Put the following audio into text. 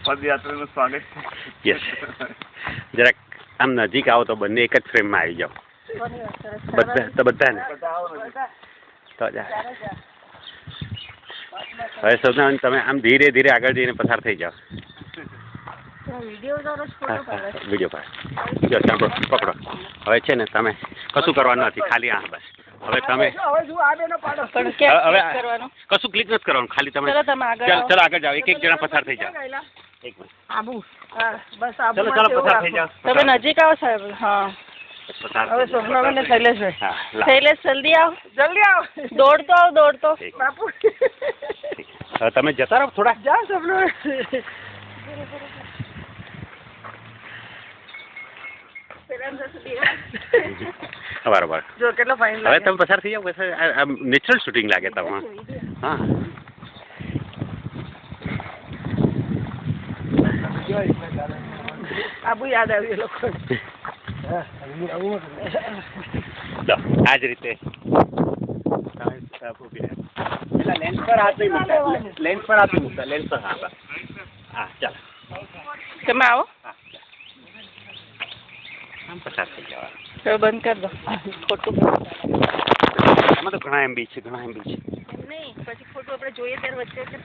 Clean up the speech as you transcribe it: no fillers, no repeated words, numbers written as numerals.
પદયાત્રીનું સ્વાગત છે. યસ. જરાક આમ નજીક આવો તો બંને એક જ ફ્રેમમાં આવી જાઓ. બધાને તો હવે સોનાબેન તમે આમ ધીરે ધીરે આગળ જઈને પસાર થઈ જાઓ. વિડીયો પાડ જો સાંભળો પકડો. હવે છે ને તમે કશું કરવાનું નથી, ખાલી આ બસ. હવે તમે હવે કશું ક્લિક નથી કરવાનું, ખાલી તમે ચલો આગળ જાઓ. એક એક જણા પસાર થઈ જાઓ. એક મિનિટ. ચલો ચલો પસાર થઈ જાઓ. તમે નજીક આવો સાહેબ. હા હવે સોનાબેન ને શૈલેષ જલ્દી આવો, જલ્દી આવો. દોડતો બાપુ. હવે તમે જતા રહો થોડા. જા સપનું. બરાબર. જો કેટલો ફાઇન હવે તમે પસાર થઈ જાઓ. નેચરલ શૂટિંગ લાગે તમે. હા આબુ યાદ આવ્યું લોકો. આ જ રીતે લેન્સ પર હાથ નહીં મૂકતા. લેન્સ પર હાથ નહીં મૂકતા. લેન્સ પર હા હા ચાલો તમે આવો. આમ પસાર થઈ જવા. તો બંધ કરી દો ખોટું. એમાં તો ઘણા MB છે. નહીં પછી ખોટું આપણે જોઈએ ત્યારે વચ્ચે પેલી